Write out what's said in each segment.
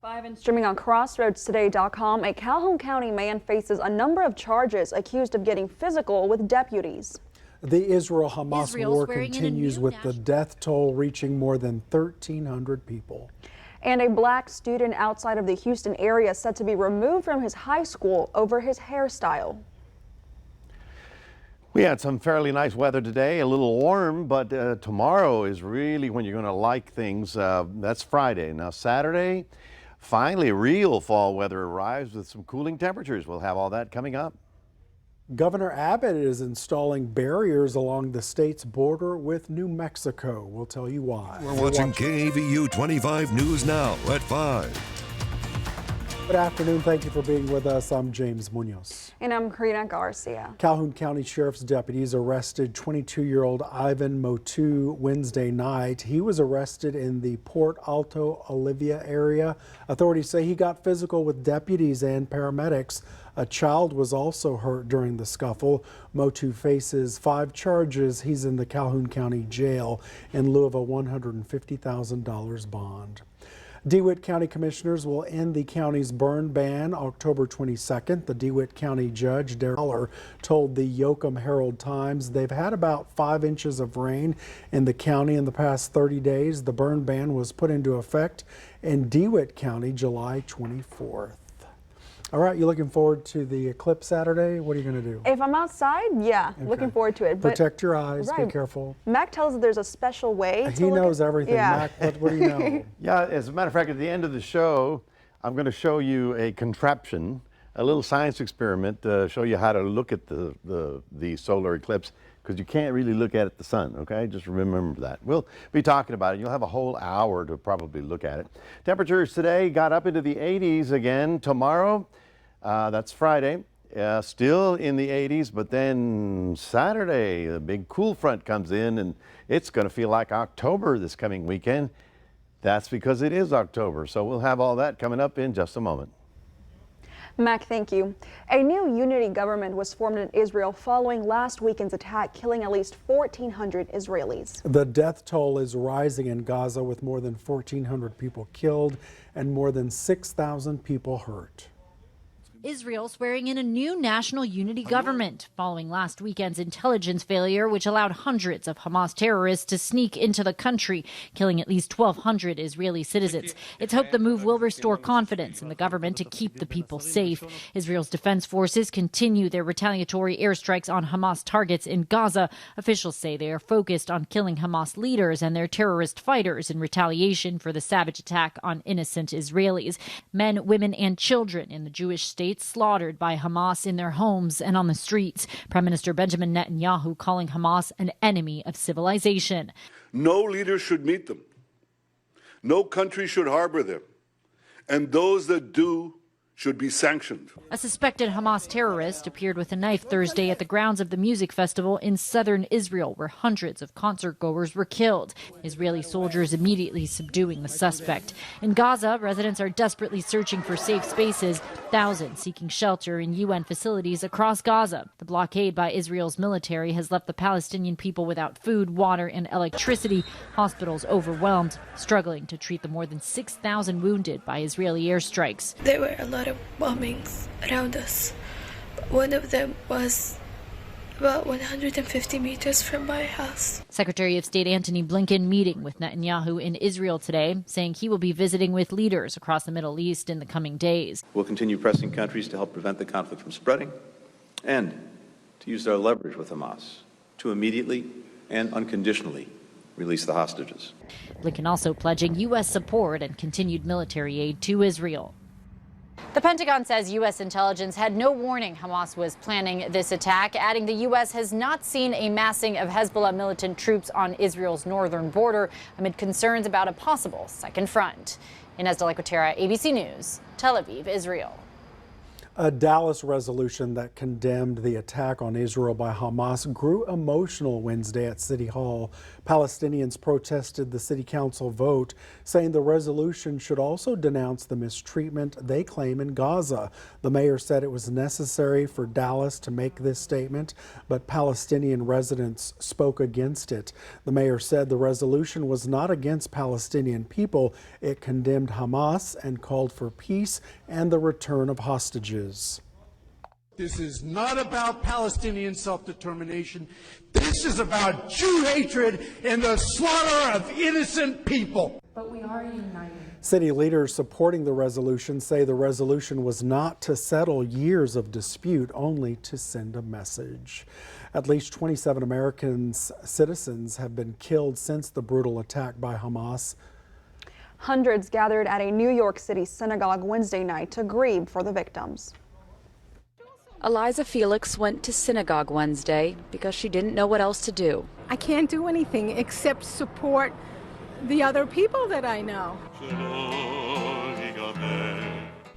5 and streaming on CrossroadsToday.com, a Calhoun County man faces a number of charges accused of getting physical with deputies. The Israel-Hamas war continues with the death toll reaching more than 1,300 people. And a black student outside of the Houston area said to be removed from his high school over his hairstyle. We had some fairly nice weather today, a little warm, but tomorrow is really when you're going to like things. That's Friday. Now Saturday, finally real fall weather arrives with some cooling temperatures. We'll have all that coming up. Governor Abbott is installing barriers along the state's border with New Mexico. We'll tell you why. We're watching KAVU 25 News Now at 5. Good afternoon. Thank you for being with us. I'm James Munoz. And I'm Karina Garcia. Calhoun County Sheriff's deputies arrested 22-year-old Ivan Motu Wednesday night. He was arrested in the Port Alto Olivia area. Authorities say he got physical with deputies and paramedics. A child was also hurt during the scuffle. Motu faces 5 charges. He's in the Calhoun County Jail in lieu of a $150,000 bond. DeWitt County Commissioners will end the county's burn ban October 22nd. The DeWitt County Judge, Darrell Haller, told the Yoakum Herald-Times they've had about 5 inches of rain in the county in the past 30 days. The burn ban was put into effect in DeWitt County July 24th. All right, you looking forward to the eclipse Saturday? What are you going to do? If I'm outside, yeah, okay. Looking forward to it. But protect your eyes, right. Be careful. Mac tells us there's a special way. He knows everything. Yeah. Mac, what do you know? Yeah, as a matter of fact, at the end of the show, I'm going to show you a contraption, a little science experiment to show you how to look at the solar eclipse, because you can't really look at it, the sun, okay? Just remember that. We'll be talking about it. You'll have a whole hour to probably look at it. Temperatures today got up into the 80s again. Tomorrow, that's Friday, still in the 80s, but then Saturday, the big cool front comes in and it's going to feel like October this coming weekend. That's because it is October, so we'll have all that coming up in just a moment. Mac, thank you. A new unity government was formed in Israel following last weekend's attack, killing at least 1,400 Israelis. The death toll is rising in Gaza with more than 1,400 people killed and more than 6,000 people hurt. Israel swearing in a new national unity government following last weekend's intelligence failure, which allowed hundreds of Hamas terrorists to sneak into the country, killing at least 1,200 Israeli citizens. It's hoped the move will restore confidence in the government to keep the people safe. Israel's defense forces continue their retaliatory airstrikes on Hamas targets in Gaza. Officials say they are focused on killing Hamas leaders and their terrorist fighters in retaliation for the savage attack on innocent Israelis. Men, women, and children in the Jewish state slaughtered by Hamas in their homes and on the streets. Prime Minister Benjamin Netanyahu calling Hamas an enemy of civilization. No leader should meet them. No country should harbor them. And those that do should be sanctioned. A suspected Hamas terrorist appeared with a knife Thursday at the grounds of the music festival in southern Israel, where hundreds of concertgoers were killed. Israeli soldiers immediately subduing the suspect. In Gaza, residents are desperately searching for safe spaces, thousands seeking shelter in UN facilities across Gaza. The blockade by Israel's military has left the Palestinian people without food, water, and electricity, hospitals overwhelmed, struggling to treat the more than 6,000 wounded by Israeli airstrikes. There were a lot of bombings around us. One of them was about 150 meters from my house. Secretary of State Antony Blinken meeting with Netanyahu in Israel today, saying he will be visiting with leaders across the Middle East in the coming days. We'll continue pressing countries to help prevent the conflict from spreading and to use our leverage with Hamas to immediately and unconditionally release the hostages. Blinken also pledging U.S. support and continued military aid to Israel. The Pentagon says U.S. intelligence had no warning Hamas was planning this attack, adding the U.S. has not seen a massing of Hezbollah militant troops on Israel's northern border amid concerns about a possible second front. Inez de la Cuetara, ABC News, Tel Aviv, Israel. A Dallas resolution that condemned the attack on Israel by Hamas grew emotional Wednesday at City Hall. Palestinians protested the city council vote, saying the resolution should also denounce the mistreatment they claim in Gaza. The mayor said it was necessary for Dallas to make this statement, but Palestinian residents spoke against it. The mayor said the resolution was not against Palestinian people. It condemned Hamas and called for peace and the return of hostages. This is not about Palestinian self-determination. This is about Jew hatred and the slaughter of innocent people. But we are united. City leaders supporting the resolution say the resolution was not to settle years of dispute, only to send a message. At least 27 American citizens have been killed since the brutal attack by Hamas. Hundreds gathered at a New York City synagogue Wednesday night to grieve for the victims. Eliza Felix went to synagogue Wednesday because she didn't know what else to do. I can't do anything except support the other people that I know.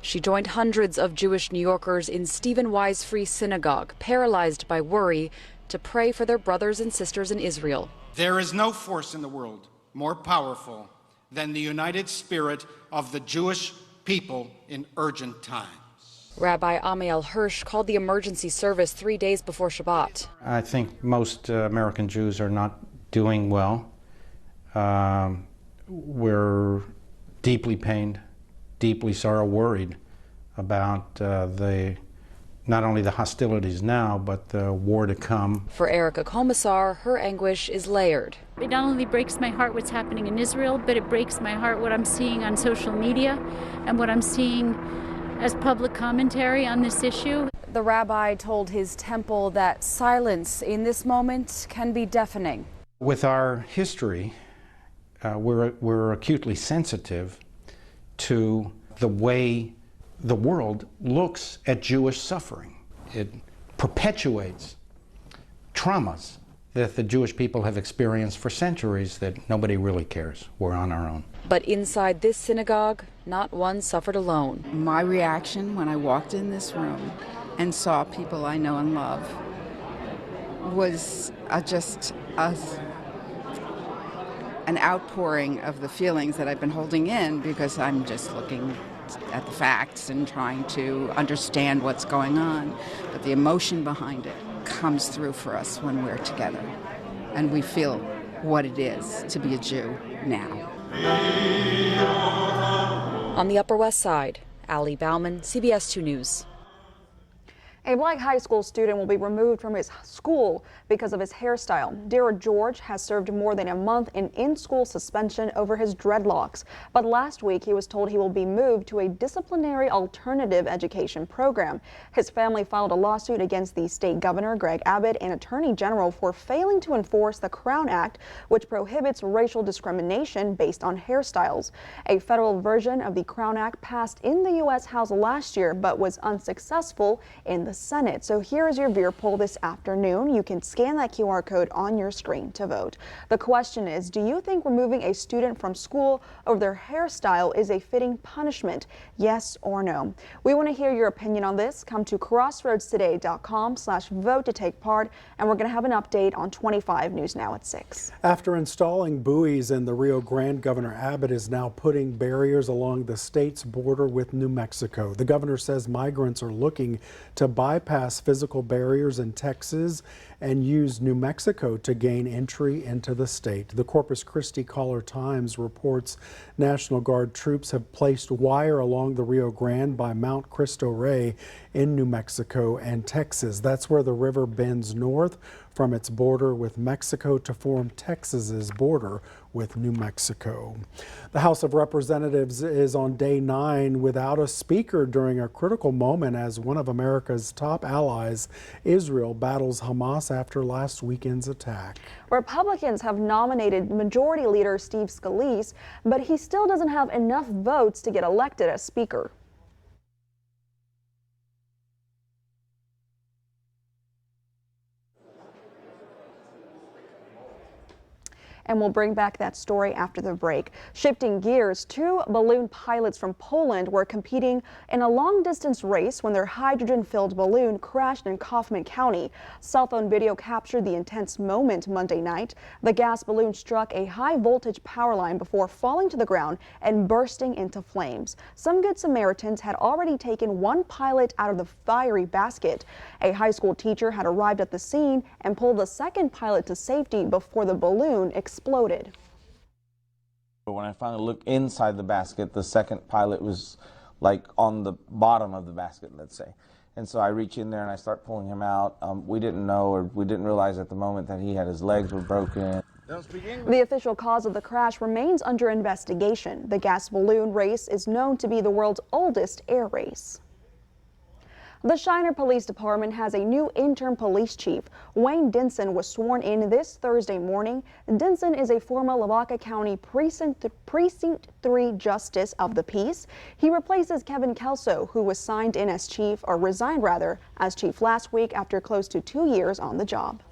She joined hundreds of Jewish New Yorkers in Stephen Wise Free Synagogue, paralyzed by worry, to pray for their brothers and sisters in Israel. There is no force in the world more powerful than the united spirit of the Jewish people in urgent times. Rabbi Amiel Hirsch called the emergency service 3 days before Shabbat. I think most American Jews are not doing well. We're deeply pained, deeply worried about not only the hostilities now, but the war to come. For Erica Komisar, her anguish is layered. It not only breaks my heart what's happening in Israel, but it breaks my heart what I'm seeing on social media and what I'm seeing as public commentary on this issue. The rabbi told his temple that silence in this moment can be deafening. With our history, we're acutely sensitive to the way the world looks at Jewish suffering. It perpetuates traumas that the Jewish people have experienced for centuries that nobody really cares. We're on our own. But inside this synagogue, not one suffered alone. My reaction when I walked in this room and saw people I know and love was just an outpouring of the feelings that I've been holding in, because I'm just looking at the facts and trying to understand what's going on. But the emotion behind it comes through for us when we're together and we feel what it is to be a Jew now. On the Upper West Side, Ali Bauman, CBS 2 News. A black high school student will be removed from his school because of his hairstyle. Dara George has served more than a month in-school suspension over his dreadlocks. But last week he was told he will be moved to a disciplinary alternative education program. His family filed a lawsuit against the state governor, Greg Abbott, and attorney general for failing to enforce the Crown Act, which prohibits racial discrimination based on hairstyles. A federal version of the Crown Act passed in the U.S. House last year, but was unsuccessful in the Senate. So here is your Veer poll this afternoon. You can scan that QR code on your screen to vote. The question is, do you think removing a student from school over their hairstyle is a fitting punishment? Yes or no? We want to hear your opinion on this. Come to crossroadstoday.com/vote to take part, and we're going to have an update on 25 News Now at 6. After installing buoys in the Rio Grande, Governor Abbott is now putting barriers along the state's border with New Mexico. The governor says migrants are looking to bypass physical barriers in Texas and use New Mexico to gain entry into the state. The Corpus Christi Caller-Times reports National Guard troops have placed wire along the Rio Grande by Mount Cristo Rey in New Mexico and Texas. That's where the river bends north from its border with Mexico to form Texas's border with New Mexico. The House of Representatives is on day 9 without a speaker during a critical moment as one of America's top allies, Israel, battles Hamas after last weekend's attack. Republicans have nominated Majority Leader Steve Scalise, but he still doesn't have enough votes to get elected as Speaker. And we'll bring back that story after the break. Shifting gears, 2 balloon pilots from Poland were competing in a long-distance race when their hydrogen-filled balloon crashed in Kaufman County. Cell phone video captured the intense moment Monday night. The gas balloon struck a high-voltage power line before falling to the ground and bursting into flames. Some Good Samaritans had already taken one pilot out of the fiery basket. A high school teacher had arrived at the scene and pulled the second pilot to safety before the balloon exploded. When I finally looked inside the basket, the second pilot was like on the bottom of the basket, let's say. And so I reach in there and I start pulling him out. We didn't know, or we didn't realize at the moment that his legs were broken. The official cause of the crash remains under investigation. The gas balloon race is known to be the world's oldest air race. The Shiner Police Department has a new interim police chief. Wayne Denson was sworn in this Thursday morning. Denson is a former Lavaca County Precinct 3 Justice of the Peace. He replaces Kevin Kelso, who was resigned as chief as chief last week after close to 2 years on the job.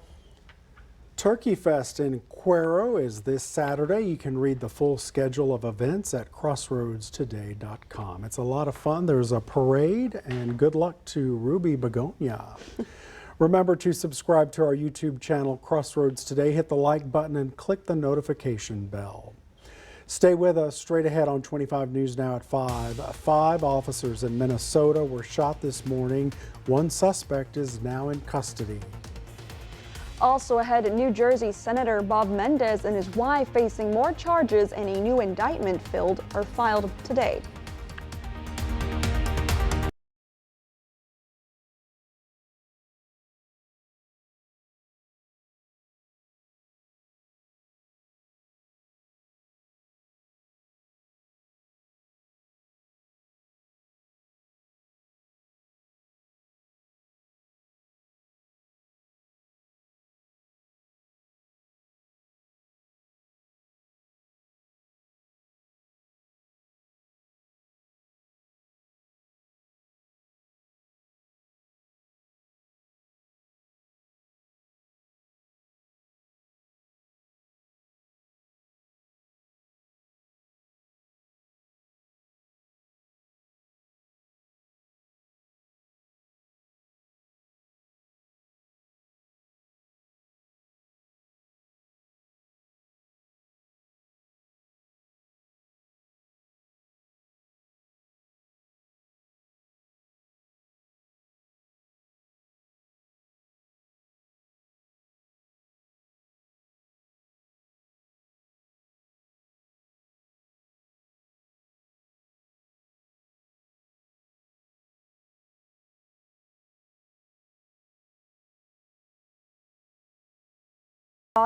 Turkey Fest in Cuero is this Saturday. You can read the full schedule of events at crossroadstoday.com. It's a lot of fun. There's a parade, and good luck to Ruby Begonia. Remember to subscribe to our YouTube channel, Crossroads Today. Hit the like button and click the notification bell. Stay with us. Straight ahead on 25 News Now at 5. 5 officers in Minnesota were shot this morning. One suspect is now in custody. Also ahead, New Jersey Senator Bob Menendez and his wife facing more charges and a new indictment filed today.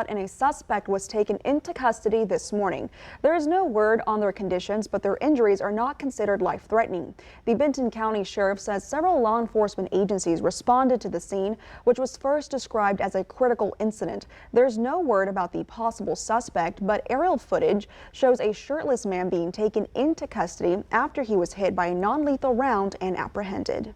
And a suspect was taken into custody this morning. There is no word on their conditions, but their injuries are not considered life-threatening. The Benton County Sheriff says several law enforcement agencies responded to the scene, which was first described as a critical incident. There's no word about the possible suspect, but aerial footage shows a shirtless man being taken into custody after he was hit by a non-lethal round and apprehended.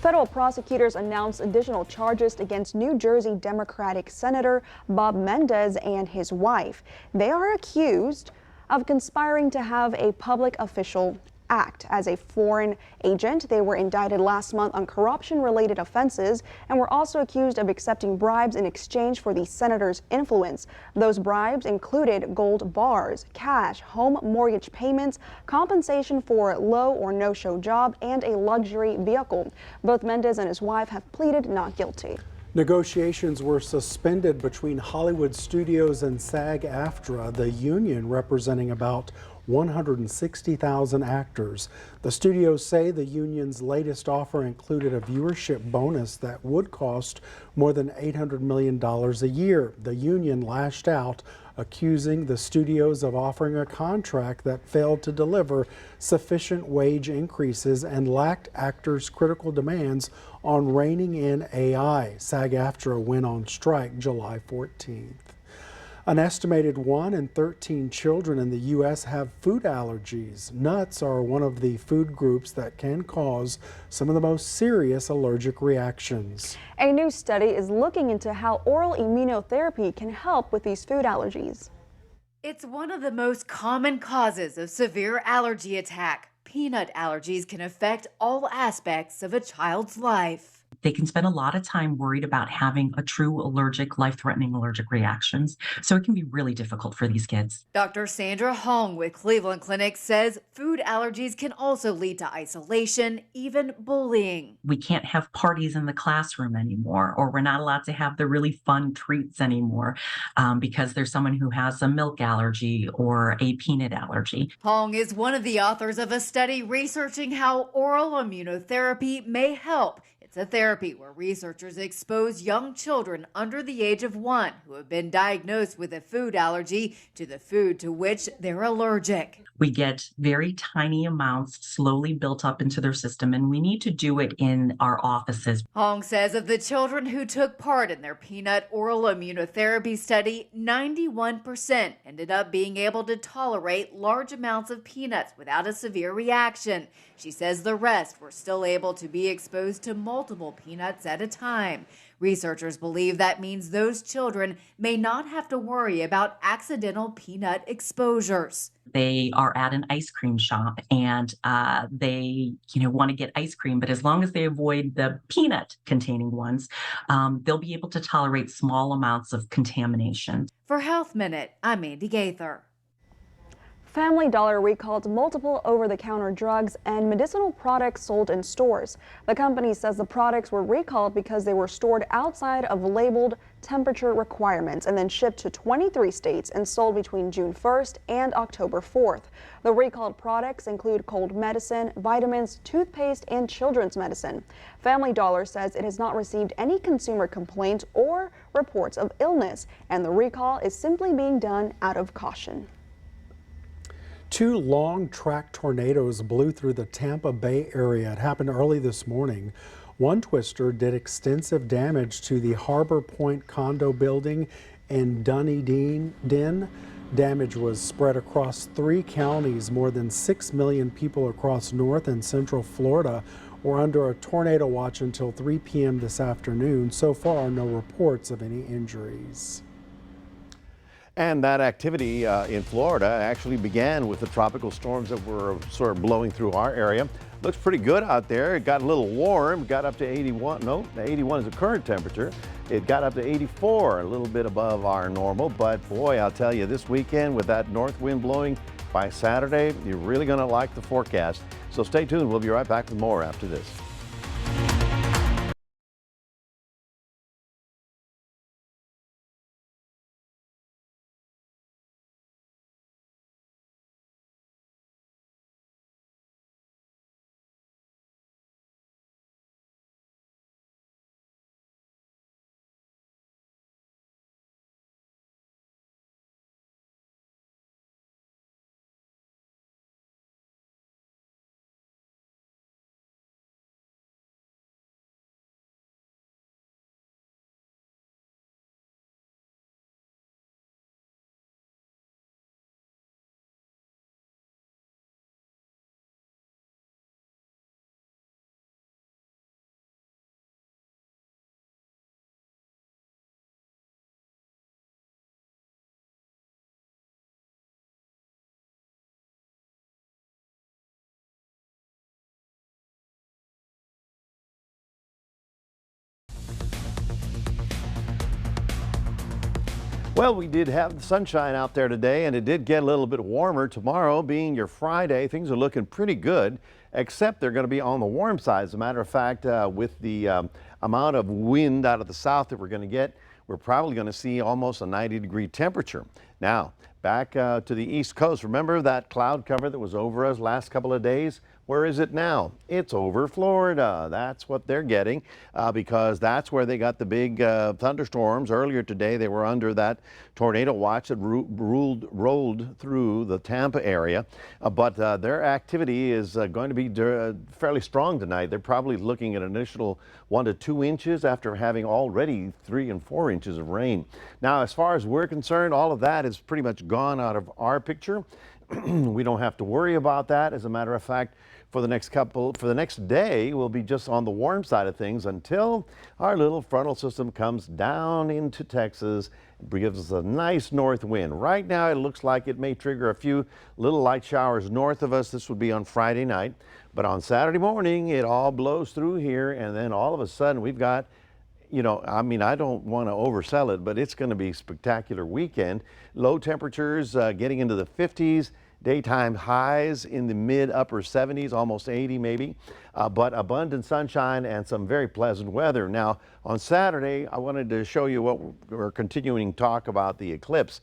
Federal prosecutors announced additional charges against New Jersey Democratic Senator Bob Menendez and his wife. They are accused of conspiring to have a public official act as a foreign agent. They were indicted last month on corruption-related offenses and were also accused of accepting bribes in exchange for the senator's influence. Those bribes included gold bars, cash, home mortgage payments, compensation for low or no-show job, and a luxury vehicle. Both Menendez and his wife have pleaded not guilty. Negotiations were suspended between Hollywood Studios and SAG-AFTRA, the union representing about 160,000 actors. The studios say the union's latest offer included a viewership bonus that would cost more than $800 million a year. The union lashed out, accusing the studios of offering a contract that failed to deliver sufficient wage increases and lacked actors' critical demands on reining in AI. SAG-AFTRA went on strike July 14th. An estimated 1 in 13 children in the U.S. have food allergies. Nuts are one of the food groups that can cause some of the most serious allergic reactions. A new study is looking into how oral immunotherapy can help with these food allergies. It's one of the most common causes of severe allergy attack. Peanut allergies can affect all aspects of a child's life. They can spend a lot of time worried about having a true allergic, life-threatening allergic reactions. So it can be really difficult for these kids. Dr. Sandra Hong with Cleveland Clinic says food allergies can also lead to isolation, even bullying. We can't have parties in the classroom anymore, or we're not allowed to have the really fun treats anymore because there's someone who has a milk allergy or a peanut allergy. Hong is one of the authors of a study researching how oral immunotherapy may help. It's a therapy where researchers expose young children under the age of 1 who have been diagnosed with a food allergy to the food to which they're allergic. We get very tiny amounts slowly built up into their system, and we need to do it in our offices. Hong says of the children who took part in their peanut oral immunotherapy study, 91% ended up being able to tolerate large amounts of peanuts without a severe reaction. She says the rest were still able to be exposed to multiple peanuts at a time. Researchers believe that means those children may not have to worry about accidental peanut exposures. They are at an ice cream shop and they want to get ice cream, but as long as they avoid the peanut containing ones, they'll be able to tolerate small amounts of contamination. For Health Minute, I'm Mandy Gaither. Family Dollar recalled multiple over-the-counter drugs and medicinal products sold in stores. The company says the products were recalled because they were stored outside of labeled temperature requirements and then shipped to 23 states and sold between June 1st and October 4th. The recalled products include cold medicine, vitamins, toothpaste, and children's medicine. Family Dollar says it has not received any consumer complaints or reports of illness, and the recall is simply being done out of caution. 2 long-track tornadoes blew through the Tampa Bay area. It happened early this morning. One twister did extensive damage to the Harbor Point condo building in Dunedin. Damage was spread across 3 counties. More than 6 million people across North and Central Florida were under a tornado watch until 3 p.m. this afternoon. So far, no reports of any injuries. And that activity in Florida actually began with the tropical storms that were sort of blowing through our area. Looks pretty good out there. It got a little warm, got up to 81. No, 81 is the current temperature. It got up to 84, a little bit above our normal. But boy, I'll tell you, this weekend with that north wind blowing by Saturday, you're really going to like the forecast. So stay tuned. We'll be right back with more after this. Well, we did have the sunshine out there today, and it did get a little bit warmer. Tomorrow being your Friday, things are looking pretty good, except they're going to be on the warm side. As a matter of fact, with the amount of wind out of the south that we're going to get, we're probably going to see almost a 90-degree temperature. Now, back to the East Coast. Remember that cloud cover that was over us last couple of days? Where is it now? It's over Florida. That's what they're getting because that's where they got the big thunderstorms. Earlier today, they were under that tornado watch that rolled through the Tampa area. But their activity is going to be fairly strong tonight. They're probably looking at an initial 1 to 2 inches after having already 3 and 4 inches of rain. Now, as far as we're concerned, all of that is pretty much gone out of our picture. We don't have to worry about that. As a matter of fact, for the next day, we'll be just on the warm side of things until our little frontal system comes down into Texas, gives us a nice north wind. Right now, it looks like it may trigger a few little light showers north of us. This would be on Friday night, but on Saturday morning, it all blows through here, and then all of a sudden, we've got, you know, I mean, I don't want to oversell it, but it's going to be a spectacular weekend. Low temperatures getting into the 50s. Daytime highs in the mid-upper 70s, almost 80 maybe, but abundant sunshine and some very pleasant weather. Now, on Saturday, I wanted to show you what we're continuing to talk about the eclipse.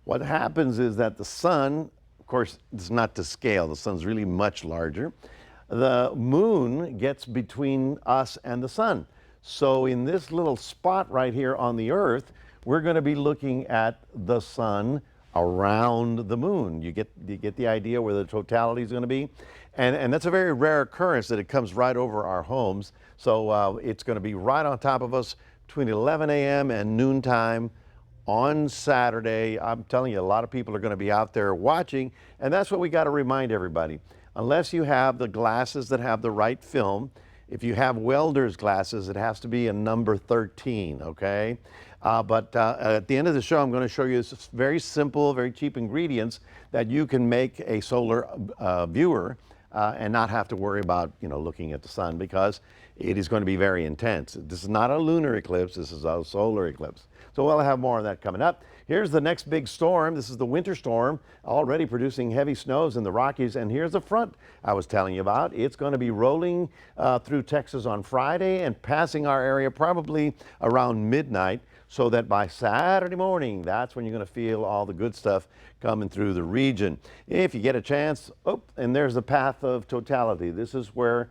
What happens is that the sun, of course, it's not to scale. The sun's really much larger. The moon gets between us and the sun. So in this little spot right here on the Earth, we're going to be looking at the sun around the moon. You get the idea where the totality is going to be, and that's a very rare occurrence that it comes right over our homes. So it's going to be right on top of us between 11 a.m. and noontime on Saturday. I'm telling you, a lot of people are going to be out there watching, and that's what we got to remind everybody. Unless you have the glasses that have the right film, if you have welder's glasses, it has to be a number 13, okay? But at the end of the show, I'm going to show you very simple, very cheap ingredients that you can make a solar viewer and not have to worry about, you know, looking at the sun, because it is going to be very intense. This is not a lunar eclipse. This is a solar eclipse. So we'll have more of that coming up. Here's the next big storm. This is the winter storm, already producing heavy snows in the Rockies. And here's the front I was telling you about. It's going to be rolling through Texas on Friday and passing our area probably around midnight, so that by Saturday morning, that's when you're going to feel all the good stuff coming through the region. If you get a chance, and there's the path of totality. This is where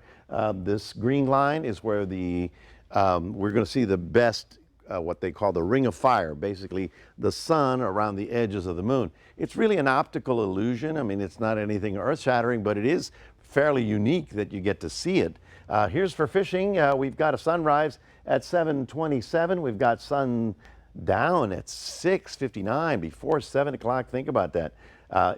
this green line is where we're going to see the best, what they call the ring of fire, basically the sun around the edges of the moon. It's really an optical illusion. I mean, it's not anything earth-shattering, but it is fairly unique that you get to see it. Here's for fishing. We've got a sunrise at 7:27. We've got sun down at 6:59 before 7 o'clock. Think about that.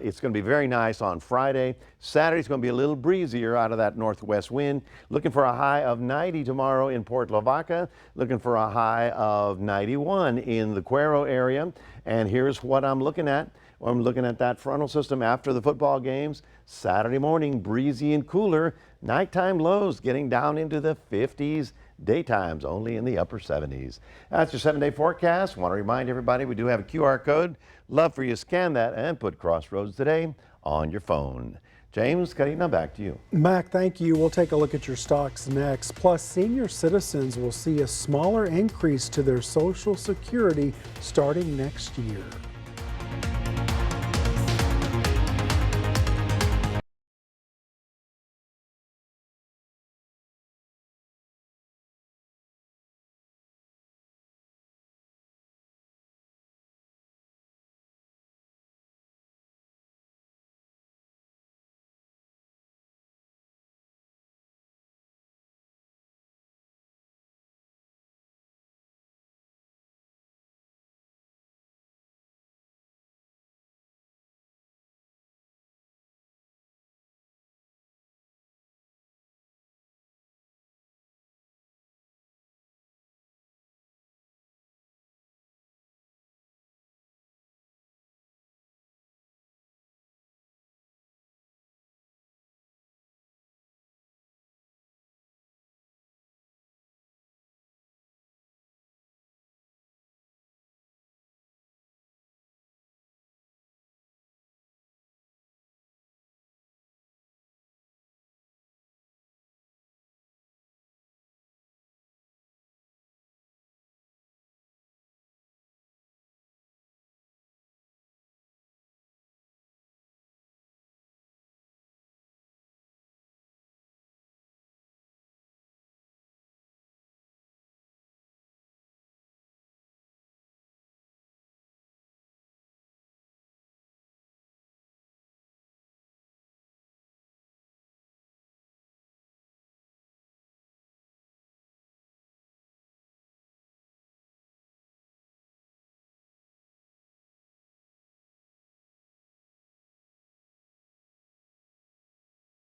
It's going to be very nice on Friday. Saturday's going to be a little breezier out of that northwest wind. Looking for a high of 90 tomorrow in Port Lavaca. Looking for a high of 91 in the Cuero area. And here's what I'm looking at. I'm looking at that frontal system after the football games. Saturday morning, breezy and cooler. Nighttime lows getting down into the 50s. Daytimes only in the upper 70s. That's your 7-day forecast. Want to remind everybody we do have a QR code. Love for you to scan that and put Crossroads Today on your phone. James, Karina, back to you. Mac, thank you. We'll take a look at your stocks next. Plus, senior citizens will see a smaller increase to their Social Security starting next year.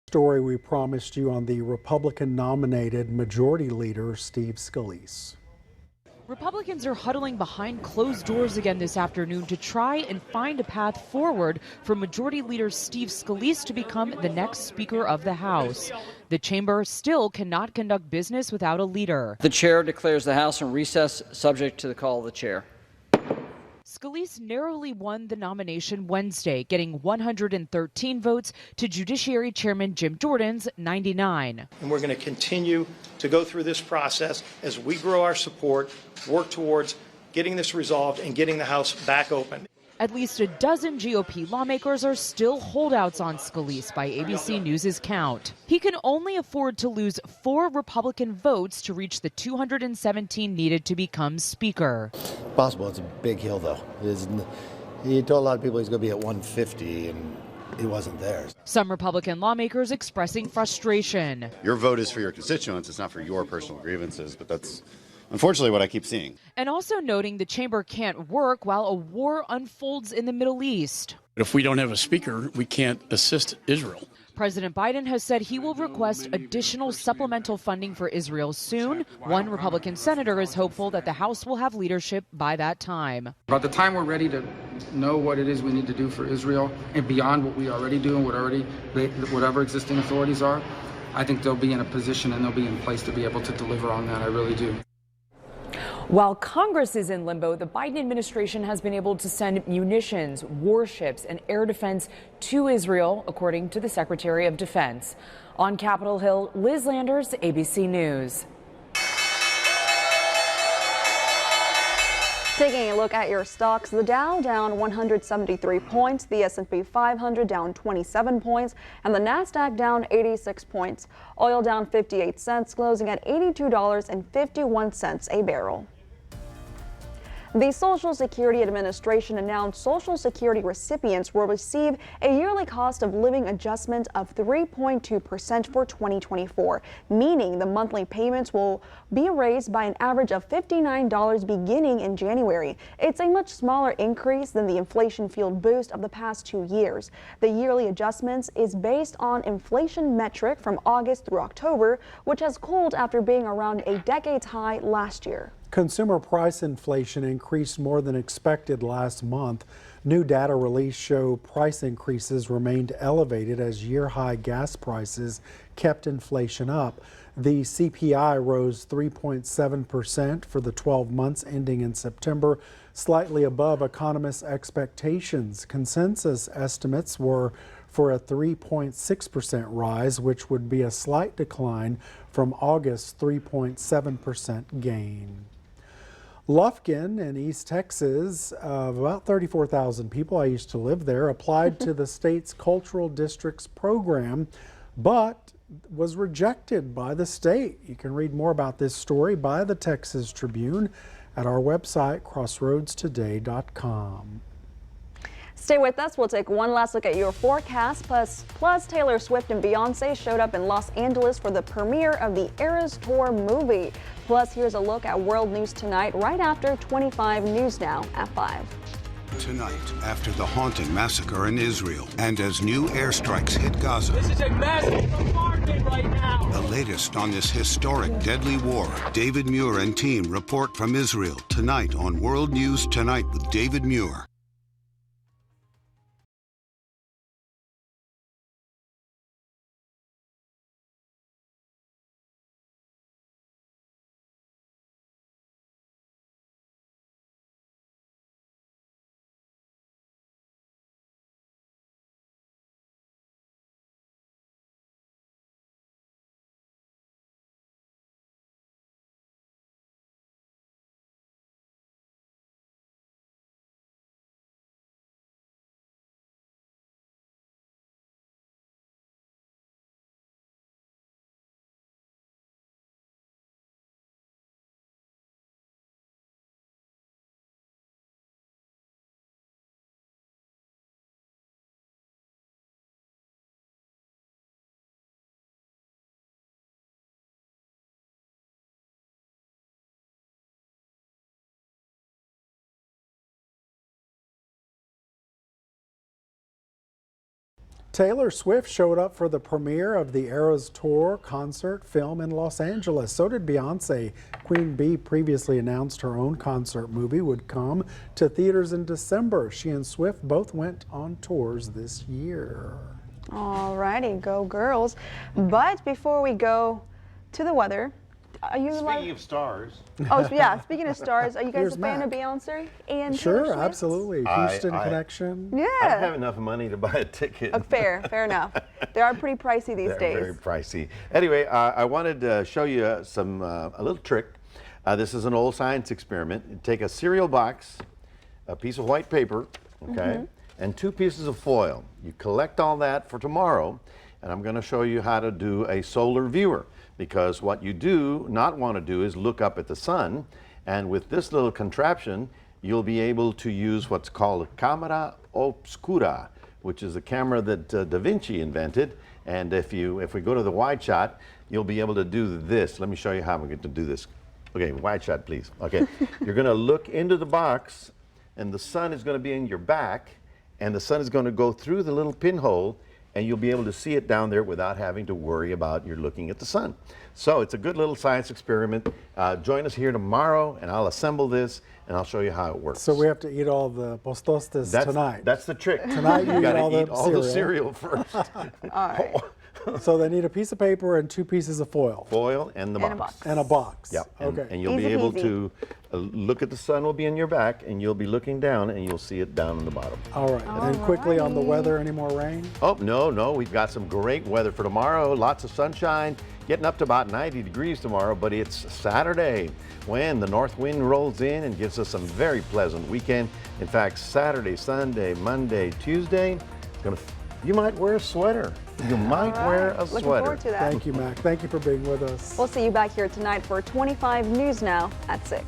Story we promised you on the Republican-nominated Majority Leader Steve Scalise. Republicans are huddling behind closed doors again this afternoon to try and find a path forward for Majority Leader Steve Scalise to become the next Speaker of the House. The chamber still cannot conduct business without a leader. The chair declares the House in recess, subject to the call of the chair. Scalise narrowly won the nomination Wednesday, getting 113 votes to Judiciary Chairman Jim Jordan's 99. And we're going to continue to go through this process as we grow our support, work towards getting this resolved and getting the House back open. At least a dozen GOP lawmakers are still holdouts on Scalise by ABC News' count. He can only afford to lose 4 Republican votes to reach the 217 needed to become Speaker. Possible. It's a big hill, though. He told a lot of people he's going to be at 150, and he wasn't there. Some Republican lawmakers expressing frustration. Your vote is for your constituents. It's not for your personal grievances, but that's unfortunately what I keep seeing. And also noting the chamber can't work while a war unfolds in the Middle East. If we don't have a speaker, we can't assist Israel. President Biden has said he will request additional supplemental funding for Israel soon. One Republican senator is hopeful that the House will have leadership by that time. By the time we're ready to know what it is we need to do for Israel and beyond what we already do and whatever existing authorities are, I think they'll be in a position and they'll be in place to be able to deliver on that. I really do. While Congress is in limbo, the Biden administration has been able to send munitions, warships, and air defense to Israel, according to the Secretary of Defense. On Capitol Hill, Liz Landers, ABC News. Taking a look at your stocks, the Dow down 173 points, the S&P 500 down 27 points, and the Nasdaq down 86 points. Oil down 58 cents, closing at $82.51 a barrel. The Social Security Administration announced Social Security recipients will receive a yearly cost of living adjustment of 3.2% for 2024, meaning the monthly payments will be raised by an average of $59 beginning in January. It's a much smaller increase than the inflation-fueled boost of the past 2 years. The yearly adjustments is based on inflation metric from August through October, which has cooled after being around a decade's high last year. Consumer price inflation increased more than expected last month. New data released show price increases remained elevated as year-high gas prices kept inflation up. The CPI rose 3.7% for the 12 months ending in September, slightly above economists' expectations. Consensus estimates were for a 3.6% rise, which would be a slight decline from August's 3.7% gain. Lufkin in East Texas, of about 34,000 people, I used to live there, applied to the state's Cultural Districts program, but was rejected by the state. You can read more about this story by the Texas Tribune at our website, crossroadstoday.com. Stay with us. We'll take one last look at your forecast. Plus Taylor Swift and Beyonce showed up in Los Angeles for the premiere of the Eras Tour movie. Plus, here's a look at world news tonight, right after 25 News Now at 5. Tonight, after the haunting massacre in Israel and as new airstrikes hit Gaza. This is a massive bombardment right now. The latest on this historic deadly war. David Muir and team report from Israel tonight on World News Tonight with David Muir. Taylor Swift showed up for the premiere of the Eras Tour concert film in Los Angeles. So did Beyonce. Queen Bee previously announced her own concert movie would come to theaters in December. She and Swift both went on tours this year. All righty, go girls. But before we go to the weather, are you Speaking of stars. Oh, yeah. Speaking of stars, are you guys Here's a fan Mac. of Beyonce and Taylor Sure, Swift? absolutely. Houston connection. Yeah. I don't have enough money to buy a ticket. Fair enough. They are pretty pricey these They're days. very pricey. Anyway, I wanted to show you a little trick. This is an old science experiment. You take a cereal box, a piece of white paper, okay, and 2 pieces of foil. You collect all that for tomorrow, and I'm going to show you how to do a solar viewer. Because what you do not want to do is look up at the sun, and with this little contraption, you'll be able to use what's called a camera obscura, which is a camera that Da Vinci invented. And if we go to the wide shot, you'll be able to do this. Let me show you how I'm going to do this. Okay, wide shot, please. Okay, you're going to look into the box, and the sun is going to be in your back, and the sun is going to go through the little pinhole, and you'll be able to see it down there without having to worry about you're looking at the sun. So it's a good little science experiment. Join us here tomorrow, and I'll assemble this, and I'll show you how it works. So we have to eat all the postostes tonight. That's the trick. Tonight you gotta eat all the cereal first. All right. So they need a piece of paper and 2 pieces of foil. Foil and the box. And a box. And a box. Yep. Okay. And you'll Easy be able peasy. to look at the sun will be in your back, and you'll be looking down, and you'll see it down in the bottom. All right. And then quickly on the weather, any more rain? Oh, no, we've got some great weather for tomorrow. Lots of sunshine, getting up to about 90 degrees tomorrow, but it's Saturday when the north wind rolls in and gives us some very pleasant weekend. In fact, Saturday, Sunday, Monday, Tuesday, you might wear a sweater. You might wear a Looking sweater. forward to that. Thank you, Mac. Thank you for being with us. We'll see you back here tonight for 25 News Now at 6.